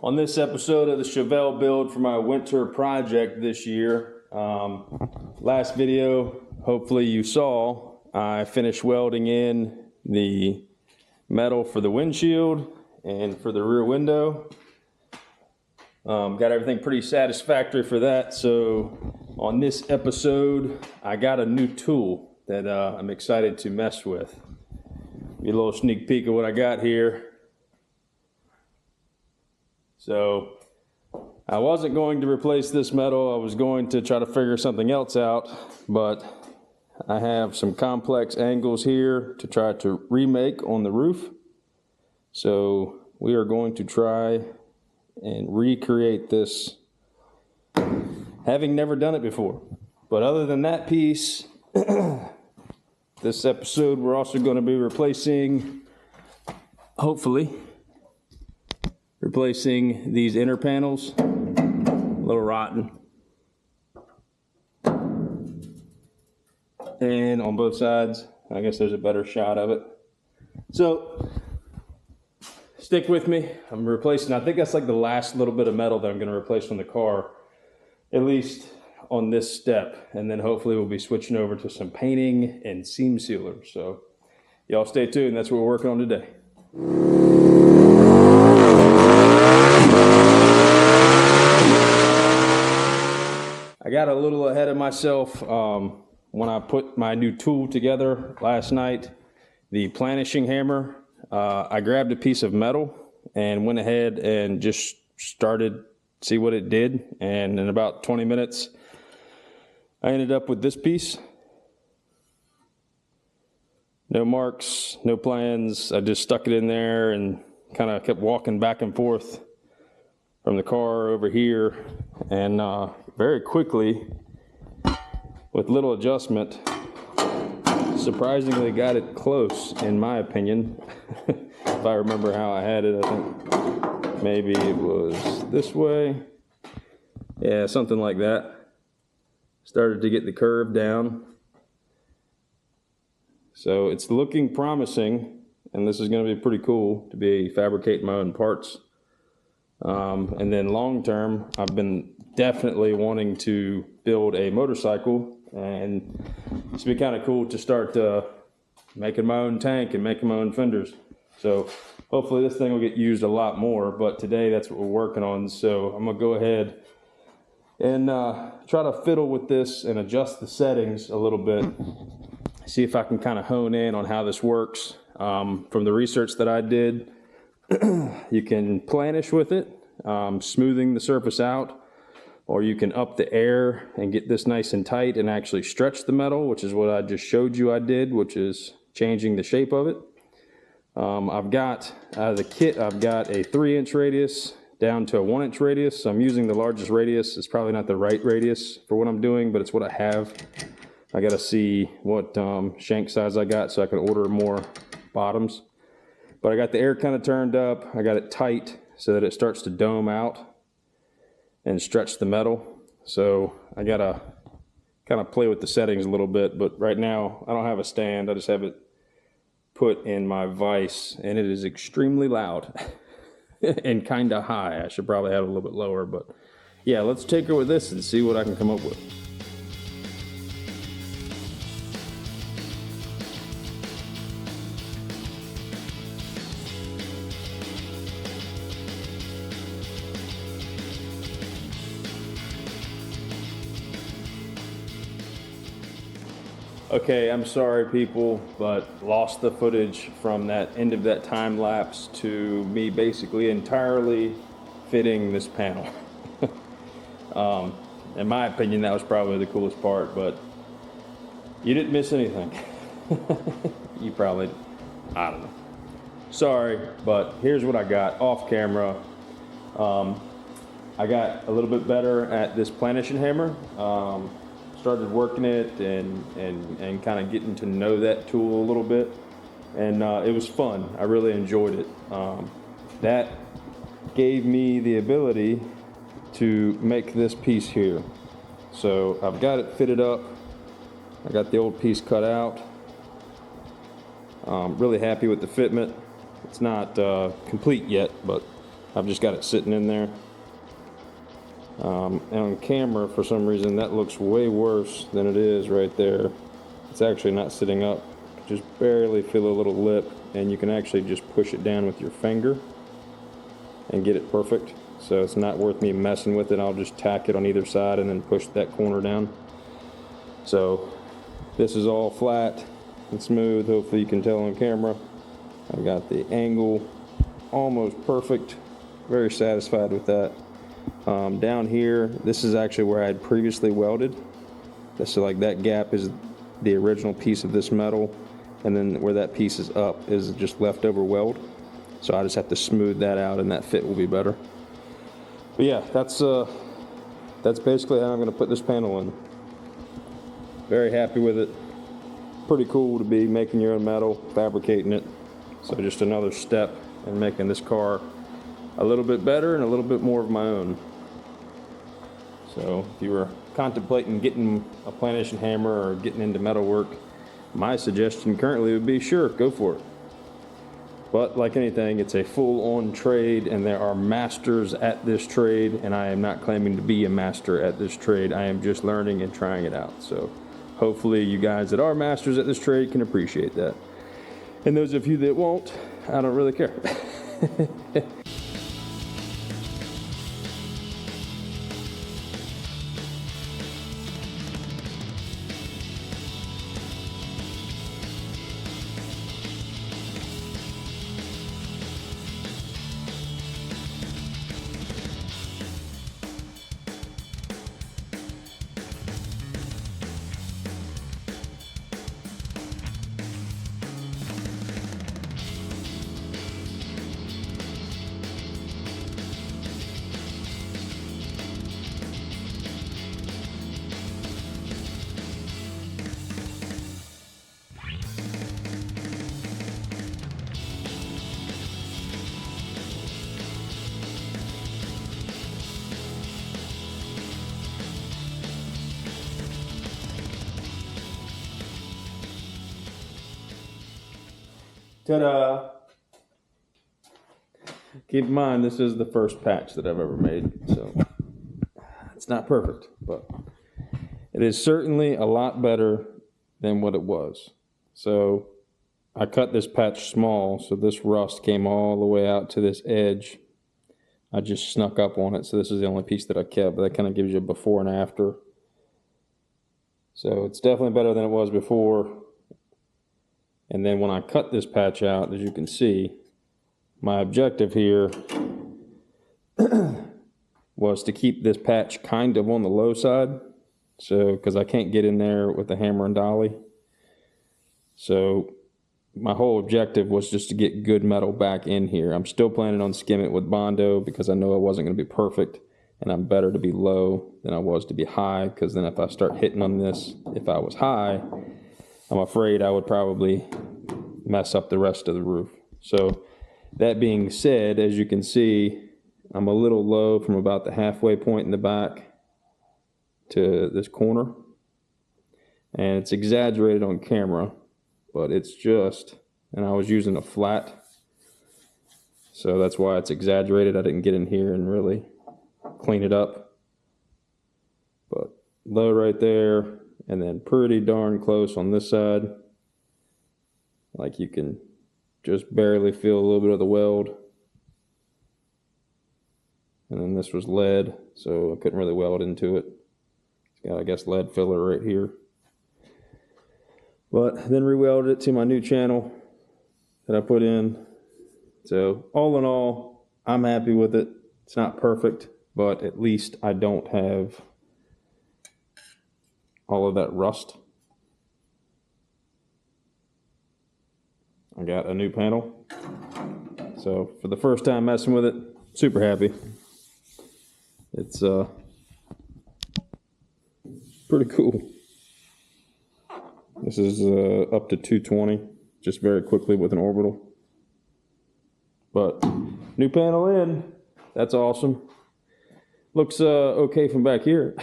On this episode of the Chevelle build for my winter project this year, last video, hopefully you saw, I finished welding in the metal for the windshield and for the rear window. Got everything pretty satisfactory for that. So on this episode, I got a new tool that I'm excited to mess with. Get a little sneak peek of what I got here. So I wasn't going to replace this metal. I was going to try to figure something else out, but I have some complex angles here to try to remake on the roof. So we are going to try and recreate this, having never done it before. But other than that piece, this episode we're also going to be replacing, hopefully, replacing these inner panels, a little rotten. And on both sides, I guess there's a better shot of it. So, stick with me. I'm replacing, I think that's like the last little bit of metal that I'm going to replace from the car, at least on this step. And then hopefully we'll be switching over to some painting and seam sealer. So, y'all stay tuned. That's what we're working on today. I got a little ahead of myself when I put my new tool together last night, the planishing hammer. I grabbed a piece of metal and went ahead and just started to see what it did. And in about 20 minutes, I ended up with this piece. No marks, no plans. I just stuck it in there and kind of kept walking back and forth from the car over here. And very quickly, with little adjustment, surprisingly got it close, in my opinion. If I remember how I had it, I think maybe it was this way. Yeah, something like that. Started to get the curve down. So it's looking promising, and this is going to be pretty cool to be fabricating my own parts. And then long term, I've been definitely wanting to build a motorcycle, and it's been kind of cool to start making my own tank and making my own fenders. So hopefully this thing will get used a lot more, but today that's what we're working on. So I'm gonna go ahead and try to fiddle with this and adjust the settings a little bit, see if I can kind of hone in on how this works. From the research that I did, you can planish with it, smoothing the surface out, or you can up the air and get this nice and tight and actually stretch the metal, which is what I just showed you I did, which is changing the shape of it. I've got, out of the kit, I've got a 3-inch radius down to a 1-inch radius. So I'm using the largest radius. It's probably not the right radius for what I'm doing, but it's what I have. I got to see what shank size I got so I can order more bottoms. But I got the air kind of turned up. I got it tight so that it starts to dome out and stretch the metal. So I got to kind of play with the settings a little bit. But right now, I don't have a stand. I just have it put in my vise, and it is extremely loud and kind of high. I should probably have it a little bit lower. But yeah, let's tinker with this and see what I can come up with. Okay, I'm sorry people, but lost the footage from that end of that time lapse to me basically entirely fitting this panel. In my opinion, that was probably the coolest part, but you didn't miss anything. You probably, I don't know. Sorry, but here's what I got off camera. I got a little bit better at this planishing hammer. Started working it and kind of getting to know that tool a little bit, and it was fun. I really enjoyed it. That gave me the ability to make this piece here. So I've got it fitted up. I got the old piece cut out. Really happy with the fitment. It's not complete yet, but I've just got it sitting in there. And on camera, for some reason, that looks way worse than it is right there. It's actually not sitting up. Just barely feel a little lip, and you can actually just push it down with your finger and get it perfect. So it's not worth me messing with it. I'll just tack it on either side and then push that corner down. So this is all flat and smooth. Hopefully you can tell on camera. I've got the angle almost perfect. Very satisfied with that. Down here, this is actually where I had previously welded. So like that gap is the original piece of this metal, and then where that piece is up is just leftover weld. So I just have to smooth that out, and that fit will be better. But yeah, that's basically how I'm going to put this panel in. Very happy with it. Pretty cool to be making your own metal, fabricating it. So just another step in making this car a little bit better and a little bit more of my own. So if you were contemplating getting a planation hammer or getting into metalwork, my suggestion currently would be, sure, go for it. But like anything, it's a full-on trade, and there are masters at this trade, and I am not claiming to be a master at this trade. I am just learning and trying it out. So hopefully you guys that are masters at this trade can appreciate that. And those of you that won't, I don't really care. Ta-da! Keep in mind, this is the first patch that I've ever made, so it's not perfect, but it is certainly a lot better than what it was. So I cut this patch small, so this rust came all the way out to this edge. I just snuck up on it, so this is the only piece that I kept, but that kind of gives you a before and after. So it's definitely better than it was before. And then when I cut this patch out, as you can see, my objective here was to keep this patch kind of on the low side. So, because I can't get in there with the hammer and dolly. So my whole objective was just to get good metal back in here. I'm still planning on skimming it with Bondo because I know it wasn't going to be perfect. And I'm better to be low than I was to be high, because then if I start hitting on this, if I was high, I'm afraid I would probably mess up the rest of the roof. So that being said, as you can see, I'm a little low from about the halfway point in the back to this corner. And it's exaggerated on camera, but it's just, and I was using a flat, so that's why it's exaggerated. I didn't get in here and really clean it up. But low right there, and then pretty darn close on this side. Like you can just barely feel a little bit of the weld. And then this was lead, so I couldn't really weld into it. It's got, I guess, lead filler right here. But then re-welded it to my new channel that I put in. So all in all, I'm happy with it. It's not perfect, but at least I don't have all of that rust. I got a new panel. So for the first time messing with it, super happy. It's pretty cool. This is up to 220, just very quickly with an orbital. But new panel in, that's awesome. Looks okay from back here.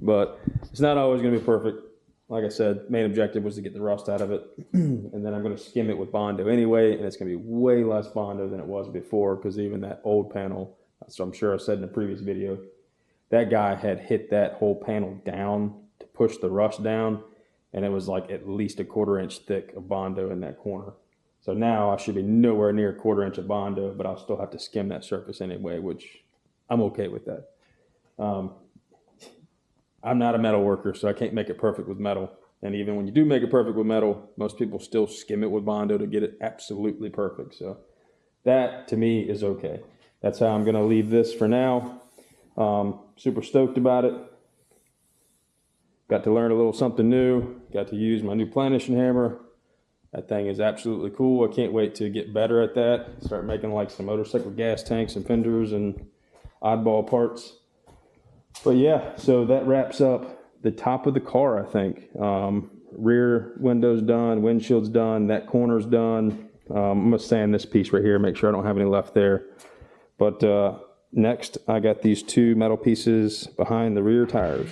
But it's not always going to be perfect. like I said, main objective was to get the rust out of it. And then I'm going to skim it with Bondo anyway, and it's going to be way less Bondo than it was before, because even that old panel, so I'm sure I said in the previous video, that guy had hit that whole panel down to push the rust down, and it was like at least a 1/4 inch thick of Bondo in that corner. So now I should be nowhere near a 1/4 inch of Bondo, but I'll still have to skim that surface anyway, which I'm okay with that. I'm not a metal worker, so I can't make it perfect with metal. And even when you do make it perfect with metal, most people still skim it with Bondo to get it absolutely perfect. So that, to me, is okay. That's how I'm going to leave this for now. Super stoked about it. Got to learn a little something new. Got to use my new planishing hammer. That thing is absolutely cool. I can't wait to get better at that. Start making like some motorcycle gas tanks and fenders and oddball parts. But yeah, so that wraps up the top of the car, I think. Rear window's done, windshield's done, that corner's done. I'm gonna sand this piece right here, make sure I don't have any left there. But next, I got these 2 metal pieces behind the rear tires.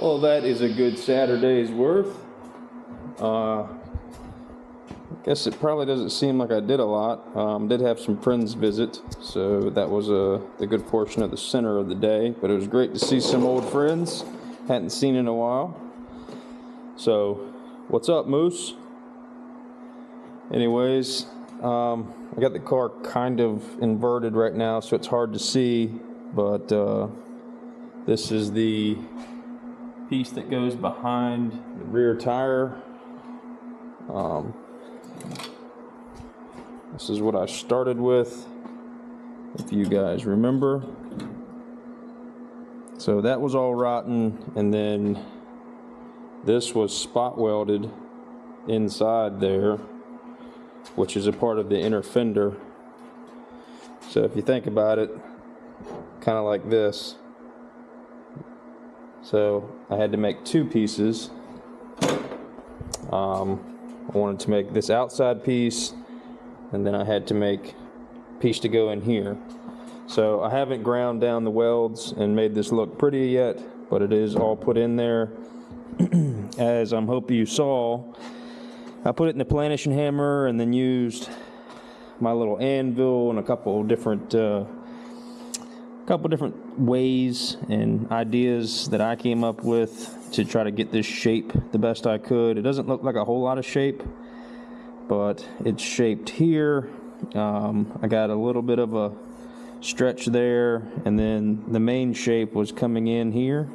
Well, that is a good Saturday's worth. I guess it probably doesn't seem like I did a lot. Did have some friends visit, so that was the good portion of the center of the day. But it was great to see some old friends. Hadn't seen in a while. So, what's up, Moose? Anyways, I got the car kind of inverted right now, so it's hard to see. But this is the piece that goes behind the rear tire. This is what I started with, if you guys remember. So that was all rotten, and then this was spot welded inside there, which is a part of the inner fender. So if you think about it, kind of like this. So I had to make two pieces. I wanted to make this outside piece, and then I had to make a piece to go in here. So I haven't ground down the welds and made this look pretty yet, but it is all put in there. As I'm hoping you saw, I put it in the planishing hammer and then used my little anvil and a couple different ways and ideas that I came up with to try to get this shape the best I could. It doesn't look like a whole lot of shape, but it's shaped here. I got a little bit of a stretch there, and then the main shape was coming in here,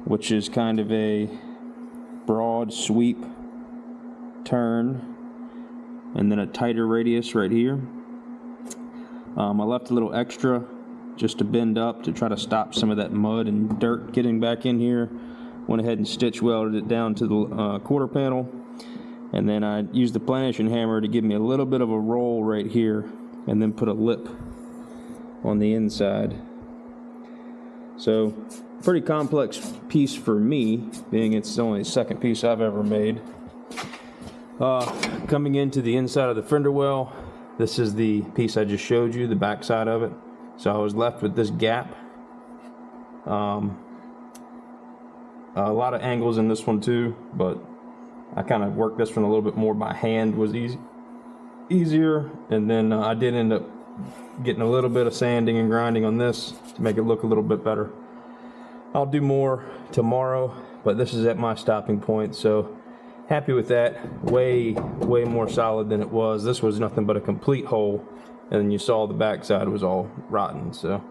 which is kind of a broad sweep turn, and then a tighter radius right here. I left a little extra just to bend up to try to stop some of that mud and dirt getting back in here. Went ahead and stitch welded it down to the quarter panel, and then I used the planishing hammer to give me a little bit of a roll right here, and then put a lip on the inside. So pretty complex piece for me, being it's only the second piece I've ever made. Coming into the inside of the fender well, this is the piece I just showed you, the back side of it. So I was left with this gap. A lot of angles in this one too, but I kind of worked this one a little bit more by hand, was easier. And then I did end up getting a little bit of sanding and grinding on this to make it look a little bit better. I'll do more tomorrow, but this is at my stopping point, so happy with that. Way more solid than it was. This was nothing but a complete hole, and then you saw the backside was all rotten. So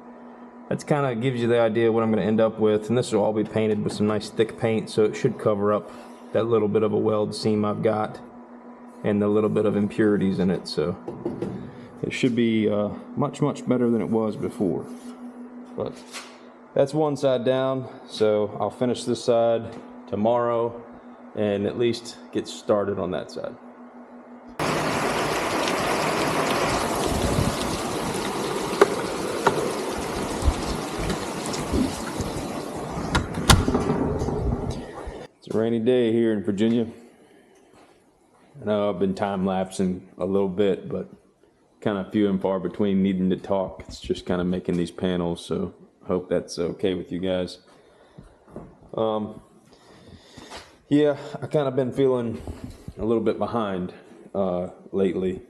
that's kind of gives you the idea what I'm going to end up with. And this will all be painted with some nice thick paint, so it should cover up that little bit of a weld seam I've got and the little bit of impurities in it. So it should be much better than it was before. But that's one side down, so I'll finish this side tomorrow and at least get started on that side. It's a rainy day here in Virginia. I know I've been time-lapsing a little bit, but kind of few and far between needing to talk. It's just kind of making these panels, so I hope that's okay with you guys. Yeah, I kind of been feeling a little bit behind lately.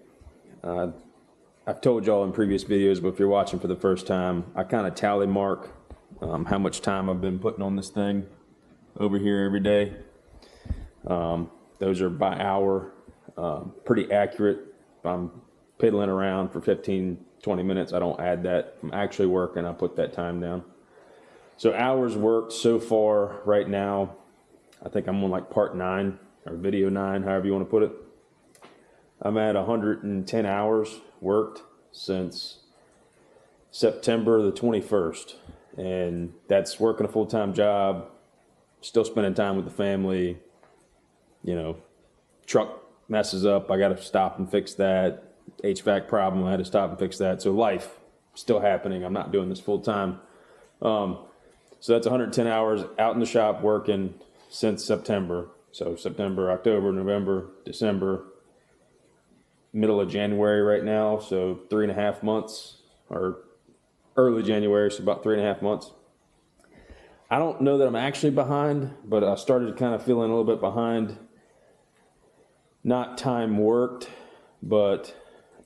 I've told y'all in previous videos, but if you're watching for the first time, I kind of tally mark how much time I've been putting on this thing over here every day. Those are by hour, pretty accurate. If I'm piddling around for 15-20 minutes, I don't add that. If I'm actually working, I put that time down. So hours worked so far right now, I think I'm on like part 9 or video 9, however you want to put it. I'm at 110 hours worked since September the 21st, and that's working a full-time job, still spending time with the family. You know, truck messes up, I got to stop and fix that. HVAC problem, I had to stop and fix that. So life still happening. I'm not doing this full time. So that's 110 hours out in the shop working since September. So September, October, November, December, middle of January right now. So 3.5 months, or early January, so about 3.5 months. I don't know that I'm actually behind, but I started kind of feeling a little bit behind. Not time worked, but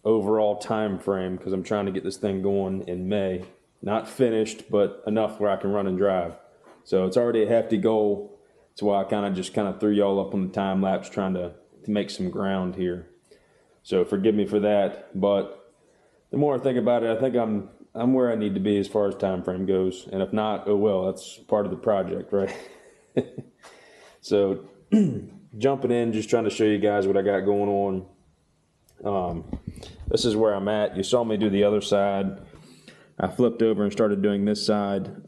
overall time frame, because I'm trying to get this thing going in May. Not finished, but enough where I can run and drive. So it's already a hefty goal. That's why I kind of threw y'all up on the time lapse, trying to make some ground here. So forgive me for that, but the more I think about it, I think I'm where I need to be as far as time frame goes. And if not, oh well, that's part of the project, right? So jumping in, just trying to show you guys what I got going on. This is where I'm at. You saw me do the other side. I flipped over and started doing this side.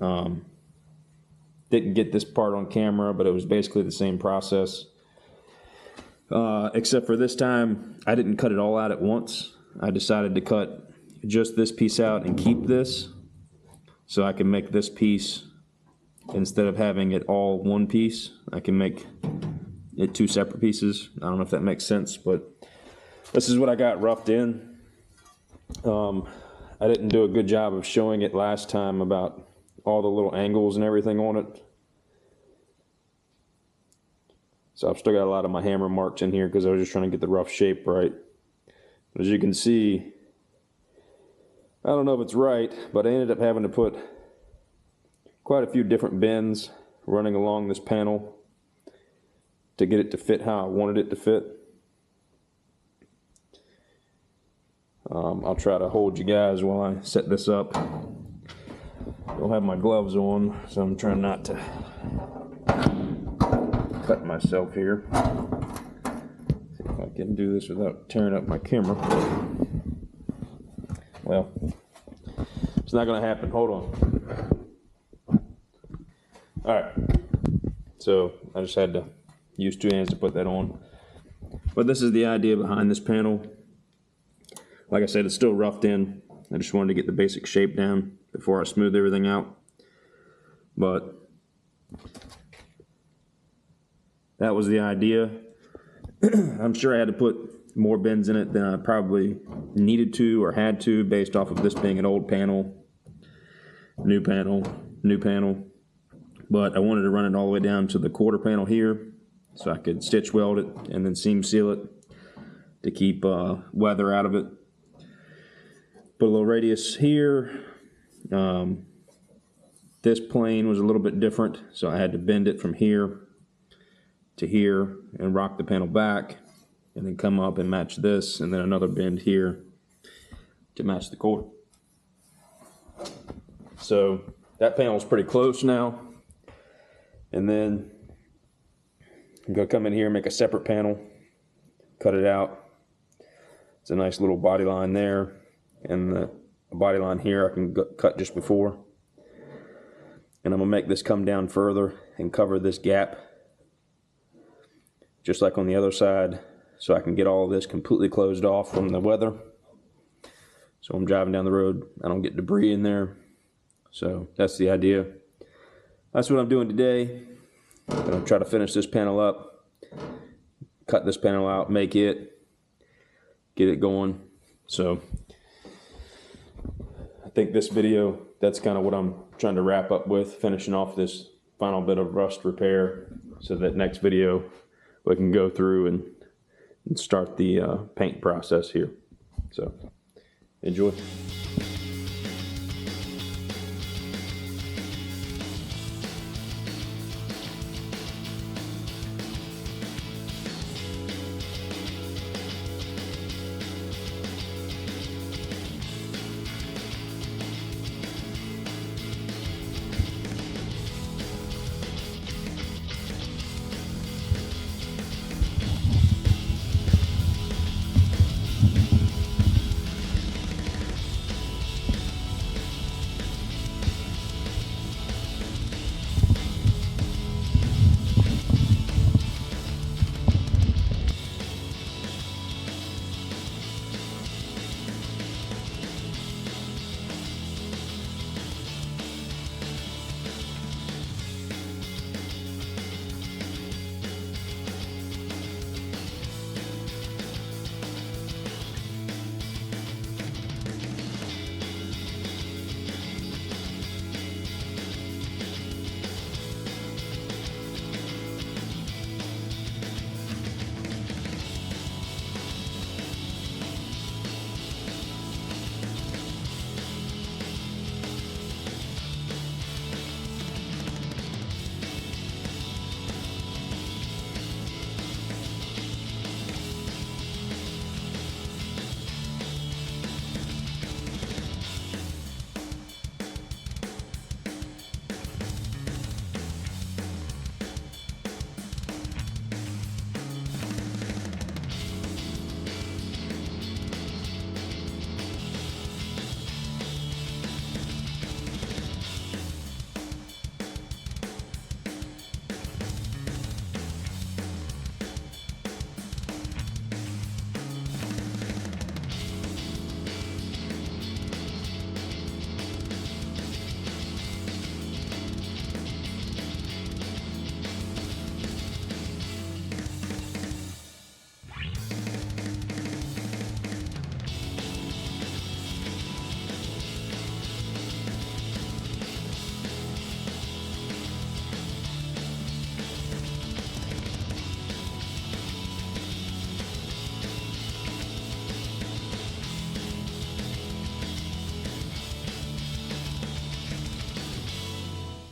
Didn't get this part on camera, but it was basically the same process. Except for this time, I didn't cut it all out at once. I decided to cut just this piece out and keep this, so I can make this piece, instead of having it all one piece, I can make it two separate pieces. I don't know if that makes sense, but this is what I got roughed in. I didn't do a good job of showing it last time about all the little angles and everything on it. So I've still got a lot of my hammer marks in here because I was just trying to get the rough shape right. As you can see, I don't know if it's right, but I ended up having to put quite a few different bends running along this panel to get it to fit how I wanted it to fit. I'll try to hold you guys while I set this up. Don't have my gloves on, so I'm trying not to cut myself here. See if I can do this without tearing up my camera. Well, it's not going to happen. Hold on. All right. So I just had to use two hands to put that on. But this is the idea behind this panel. Like I said, it's still roughed in. I just wanted to get the basic shape down before I smooth everything out. But that was the idea. I'm sure I had to put more bends in it than I probably needed to or had to, based off of this being an old panel, new panel, new panel. But I wanted to run it all the way down to the quarter panel here, so I could stitch weld it and then seam seal it to keep weather out of it. Put a little radius here. This plane was a little bit different, so I had to bend it from here to here and rock the panel back, and then come up and match this, and then another bend here to match the quarter. So that panel is pretty close now. And then I'm going to come in here and make a separate panel, cut it out. It's a nice little body line there, and the body line here I can cut just before. And I'm going to make this come down further and cover this gap, just like on the other side, so I can get all of this completely closed off from the weather. So I'm driving down the road, I don't get debris in there. So that's the idea. That's what I'm doing today. I'm going to try to finish this panel up, cut this panel out, make it, get it going. So I think this video, that's kind of what I'm trying to wrap up with, finishing off this final bit of rust repair, so that next video we can go through and start the paint process here. So enjoy.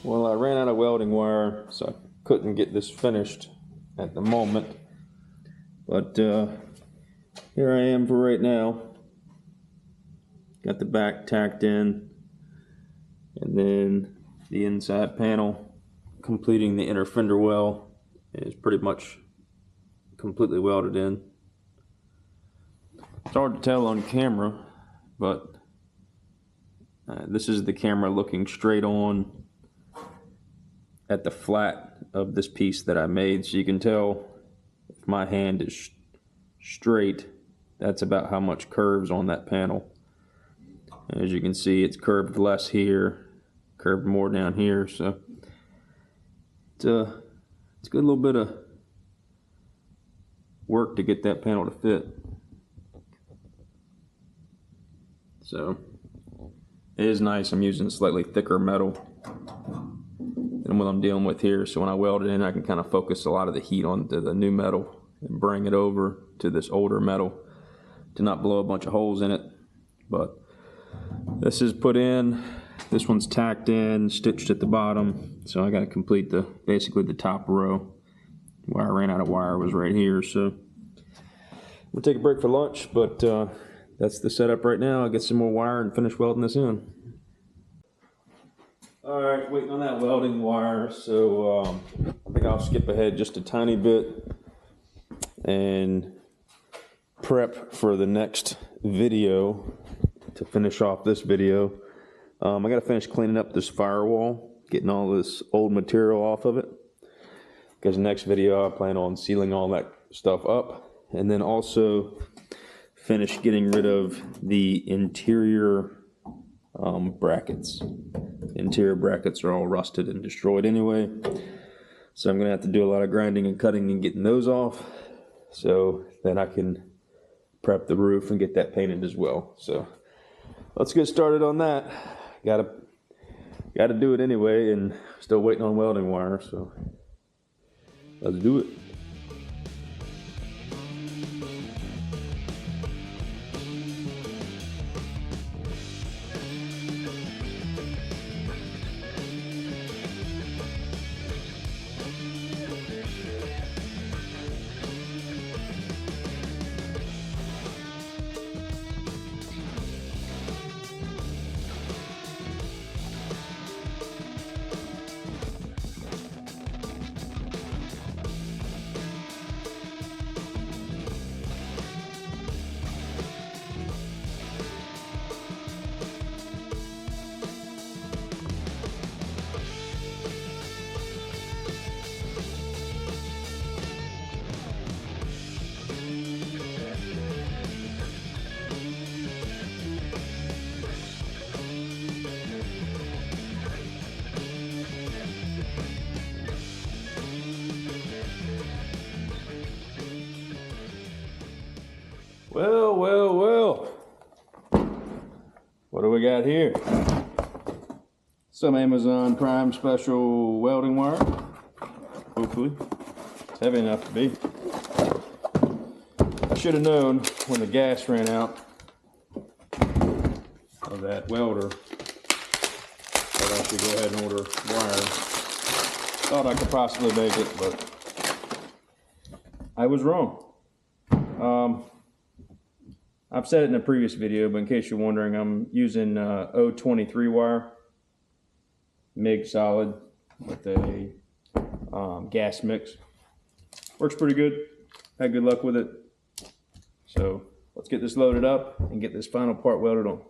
Well, I ran out of welding wire, so I couldn't get this finished at the moment. But here I am for right now. Got the back tacked in, and then the inside panel, completing the inner fender well, is pretty much completely welded in. It's hard to tell on camera, but this is the camera looking straight on at the flat of this piece that I made, so you can tell if my hand is straight, that's about how much curves on that panel. As you can see, it's curved less here, curved more down here, so it's a good little bit of work to get that panel to fit. So it is nice. I'm using slightly thicker metal than what I'm dealing with here, so when I weld it in, I can kind of focus a lot of the heat onto the new metal and bring it over to this older metal to not blow a bunch of holes in it. But this is put in, this one's tacked in, stitched at the bottom, so I got to complete basically the top row. Where I ran out of wire was right here, so we'll take a break for lunch, but that's the setup right now. I'll get some more wire and finish welding this in. Alright, waiting on that welding wire, so I think I'll skip ahead just a tiny bit and prep for the next video to finish off this video. I gotta finish cleaning up this firewall, getting all this old material off of it, because next video I plan on sealing all that stuff up, and then also finish getting rid of the interior brackets. Interior brackets are all rusted and destroyed anyway, so I'm gonna have to do a lot of grinding and cutting and getting those off, so then I can prep the roof and get that painted as well. So let's get started on that. Gotta do it anyway, and still waiting on welding wire, so let's do it. Well. What do we got here? Some Amazon Prime special welding wire. Hopefully. It's heavy enough to be. I should have known when the gas ran out of that welder that I should go ahead and order wire. Thought I could possibly make it, but I was wrong. I've said it in a previous video, but in case you're wondering, I'm using 023 wire, MIG solid with a gas mix. Works pretty good. Had good luck with it. So let's get this loaded up and get this final part welded on.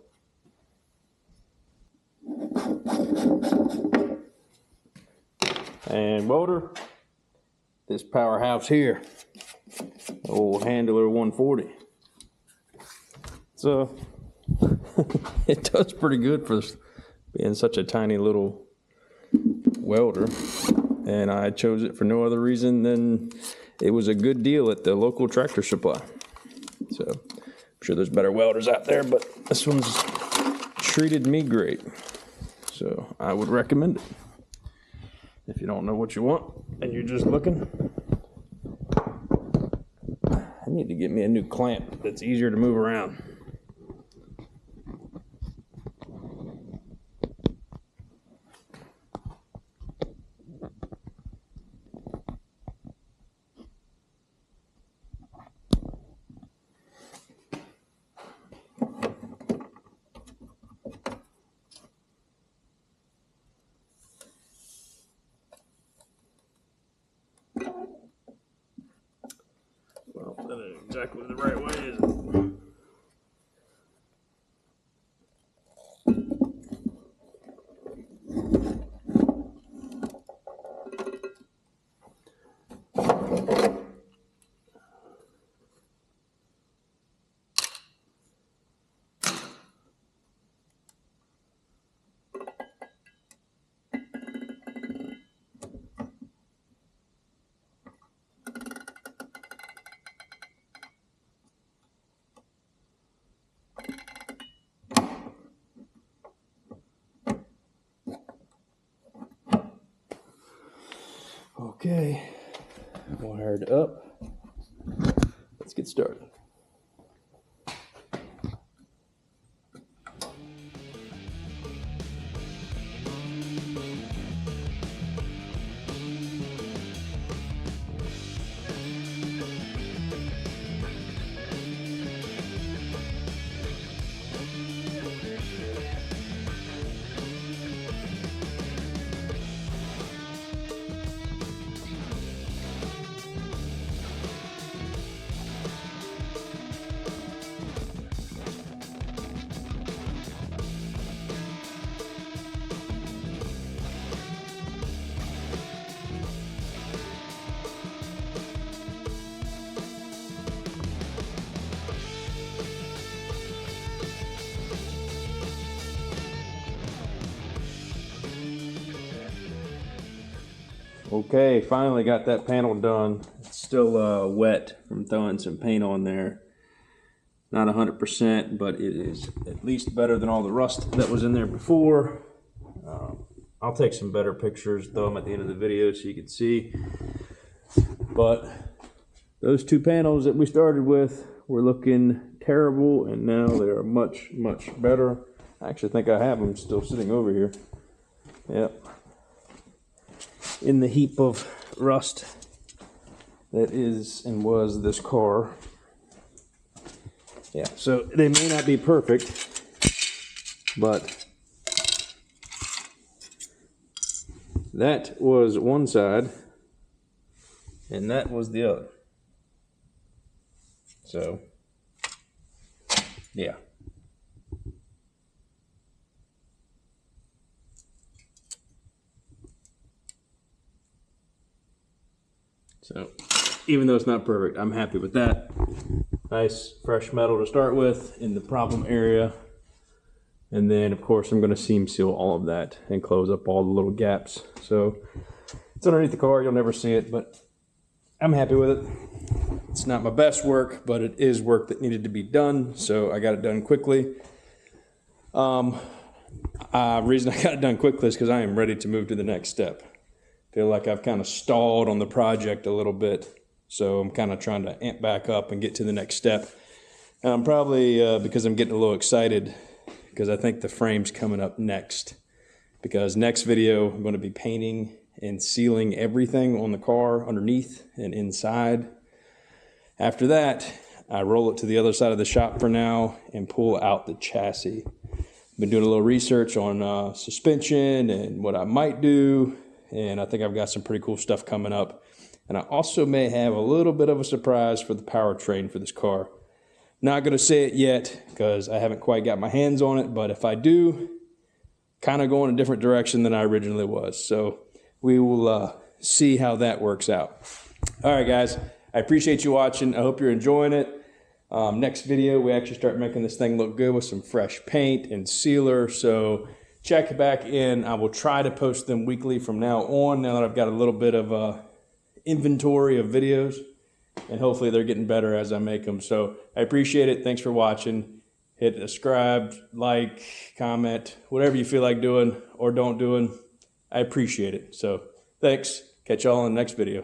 And welder, this powerhouse here, old Handler 140. So it does pretty good for being such a tiny little welder, and I chose it for no other reason than it was a good deal at the local Tractor Supply. So I'm sure there's better welders out there, but this one's treated me great, so I would recommend it. If you don't know what you want and you're just looking, I need to get me a new clamp that's easier to move around. exactly the right way, is it? Okay, wired up. Let's get started. Okay, finally got that panel done. It's still wet from throwing some paint on there. Not 100%, but it is at least better than all the rust that was in there before. I'll take some better pictures, throw them at the end of the video so you can see. But those two panels that we started with were looking terrible, and now they are much, much better. I actually think I have them still sitting over here. Yep. In the heap of rust that is and was this car. Yeah, so they may not be perfect, but that was one side and that was the other. So, yeah. So, even though it's not perfect, I'm happy with that. Nice fresh metal to start with in the problem area. And then, of course, I'm going to seam seal all of that and close up all the little gaps. So, it's underneath the car. You'll never see it, but I'm happy with it. It's not my best work, but it is work that needed to be done. So, I got it done quickly. Reason I got it done quickly is because I am ready to move to the next step. Feel like I've kind of stalled on the project a little bit, so I'm kind of trying to amp back up and get to the next step. And I'm probably, because I'm getting a little excited, because I think the frame's coming up next. Because next video, I'm going to be painting and sealing everything on the car underneath and inside. After that, I roll it to the other side of the shop for now and pull out the chassis. I've been doing a little research on suspension and what I might do. And I think I've got some pretty cool stuff coming up. And I also may have a little bit of a surprise for the powertrain for this car. Not going to say it yet because I haven't quite got my hands on it. But if I do, kind of go in a different direction than I originally was. So we will see how that works out. All right, guys. I appreciate you watching. I hope you're enjoying it. Next video, we actually start making this thing look good with some fresh paint and sealer. So check back in. I will try to post them weekly from now on, now that I've got a little bit of inventory of videos, and hopefully they're getting better as I make them. So I appreciate it. Thanks for watching. Hit subscribe, like, comment, whatever you feel like doing or don't doing. I appreciate it. So thanks. Catch y'all in the next video.